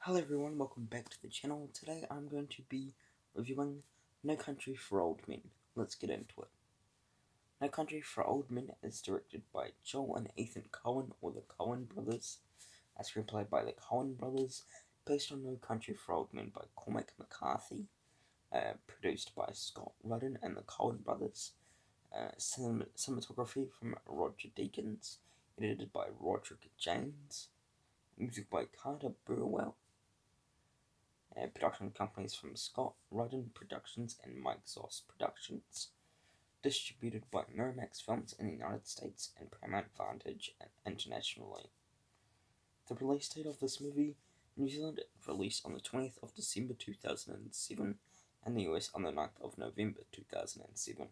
Hello everyone, welcome back to the channel. Today I'm going to be reviewing No Country for Old Men. Let's get into it. No Country for Old Men is directed by Joel and Ethan Coen, or the Coen brothers, a screenplay by the Coen brothers, based on No Country for Old Men by Cormac McCarthy, produced by Scott Rudin and the Coen brothers, cinematography from Roger Deakins, edited by Roderick James, music by Carter Burwell. Production companies from Scott Rudin Productions and Mike Zoss Productions. Distributed by Miramax Films in the United States and Paramount Vantage internationally. The release date of this movie in New Zealand released on the 20th of December 2007 and the US on the 9th of November 2007.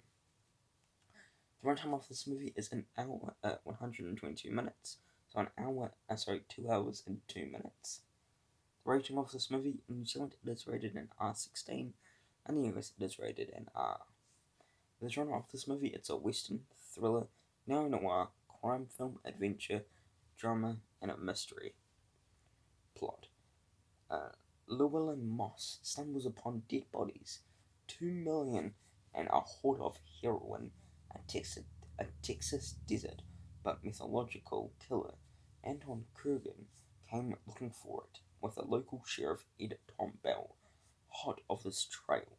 The runtime of this movie is an hour 122 minutes, so 2 hours and 2 minutes. The rating of this movie in New Zealand it is rated in R16, and the US it is rated in R. The genre of this movie it's a western, thriller, neo-noir, crime film, adventure, drama, and a mystery. Plot. Llewellyn Moss stumbles upon dead bodies, 2 million, and a hoard of heroin, a Texas desert, but mythological killer Anton Kurgan came looking for it, with the local sheriff Ed Tom Bell hot of this trail.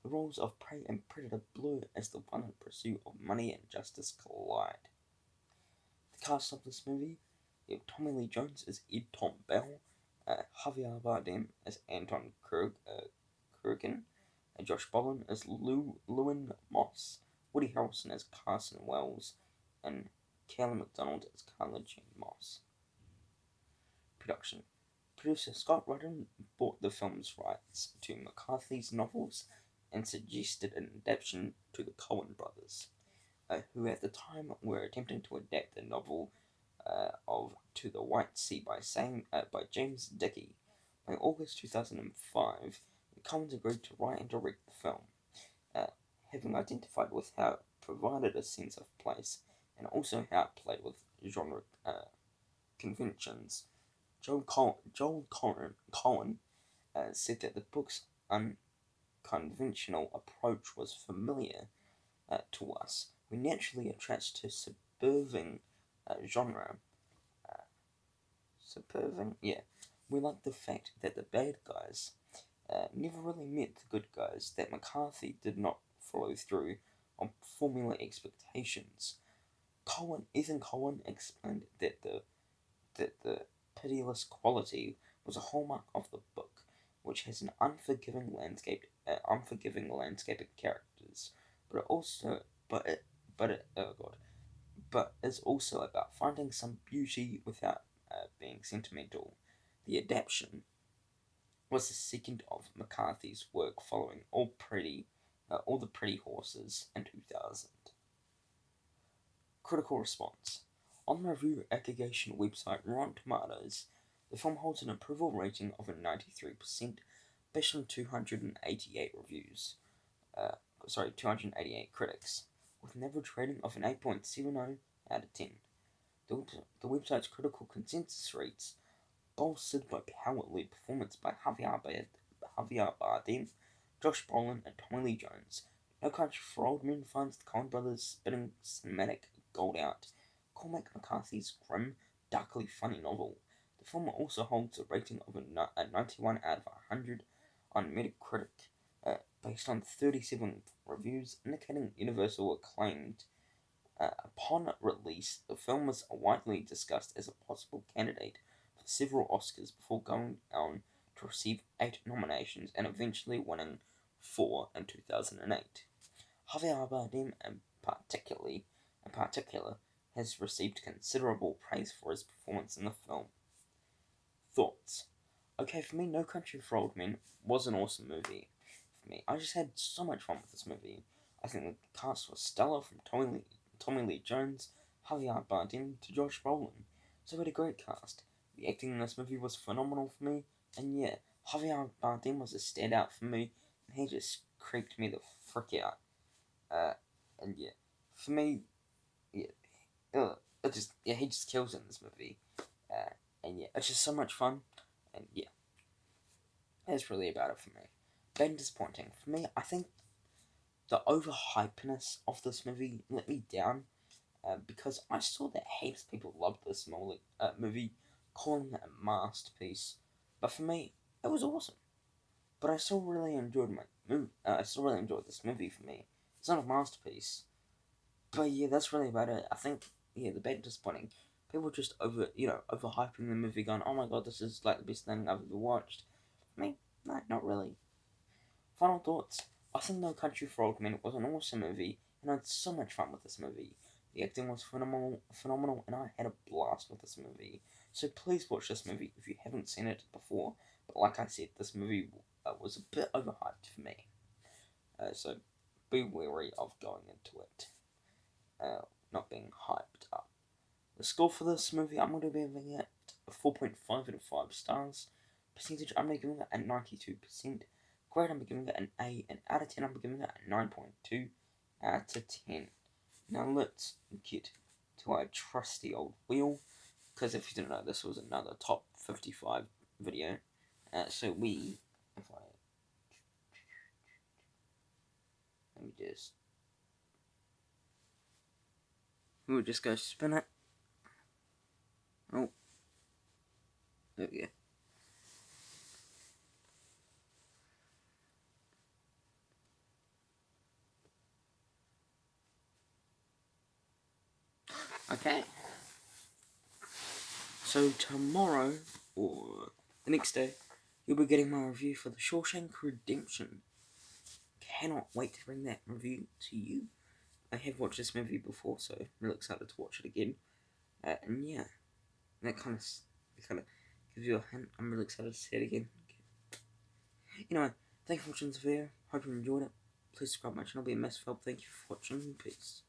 The roles of prey and predator blur as the violent pursuit of money and justice collide. The cast of this movie: Tommy Lee Jones as Ed Tom Bell, Javier Bardem as Anton Kurgan, Josh Brolin as Llewellyn Moss, Woody Harrelson as Carson Wells, and Kelly MacDonald as Carla Jean Moss. Production. Producer Scott Rudin bought the film's rights to McCarthy's novels and suggested an adaptation to the Coen brothers, who at the time were attempting to adapt the novel of To the White Sea by James Dickey. By August 2005, the Coens agreed to write and direct the film, having identified with how it provided a sense of place and also how it played with genre conventions. Joel Coen said that the book's unconventional approach was familiar to us. We naturally attached to subverting genre. We like the fact that the bad guys never really met the good guys, that McCarthy did not follow through on formula expectations. Ethan Coen explained that the pitiless quality was a hallmark of the book, which has an unforgiving landscape of characters, but is also about finding some beauty without being sentimental. The adaptation was the second of McCarthy's work following All the Pretty Horses in 2000. Critical response. On the review aggregation website Rotten Tomatoes, the film holds an approval rating of a 93% based on 288 reviews. 288 critics, with an average rating of an 8.70 out of 10. The website's critical consensus reads, bolstered by power-led performance by Javier Bardem, Josh Brolin, and Tommy Lee Jones, No Country for Old Men finds the Coen brothers spitting cinematic gold out. Cormac McCarthy's grim, darkly funny novel. The film also holds a rating of a 91 out of 100 on Metacritic, based on 37 reviews, indicating universal acclaim. Upon release, the film was widely discussed as a possible candidate for several Oscars before going on to receive 8 nominations and eventually winning 4 in 2008. Javier Bardem, in particular, has received considerable praise for his performance in the film. Thoughts. Okay, for me, No Country for Old Men was an awesome movie. For me, I just had so much fun with this movie. I think the cast was stellar, from Tommy Lee Jones, Javier Bardem to Josh Brolin. So we had a great cast. The acting in this movie was phenomenal for me, and yeah, Javier Bardem was a standout for me, and he just creeped me the frick out. And yeah, for me, yeah, he just kills in this movie. And yeah, it's just so much fun, and yeah. That's really about it for me. Been disappointing. For me, I think the overhypeness of this movie let me down because I saw that heaps of people loved this movie, calling it a masterpiece. But for me, it was awesome. But I still really enjoyed my movie. I still really enjoyed this movie. For me, it's not a masterpiece, but yeah, that's really about it. I think the bit disappointing. People just overhyping the movie, going, "Oh my god, this is like the best thing I've ever watched." I mean, no, not really. Final thoughts. I think No Country for Old Men was an awesome movie, and I had so much fun with this movie. The acting was phenomenal, and I had a blast with this movie. So please watch this movie if you haven't seen it before. But like I said, this movie was a bit overhyped for me. So be wary of going into it, not being hyped up. The score for this movie, I'm going to be giving it a 4.5 out of 5 stars. Percentage, I'm going to be giving it a 92%. Grade, I'm giving it an A, and out of 10, I'm giving it a 9.2 out of 10. Now let's get to our trusty old wheel, because if you didn't know, this was another top 55 video. So we, if I, let me just, we'll just go spin it. Oh, there we go. Okay. So tomorrow, or the next day, you'll be getting my review for the Shawshank Redemption. Cannot wait to bring that review to you. I have watched this movie before, so I'm really excited to watch it again. And yeah, that kind of gives you a hint. I'm really excited to see it again. Anyway, thank you for watching this video. Hope you enjoyed it. Please subscribe to my channel. Be a massive help. Thank you for watching. Peace.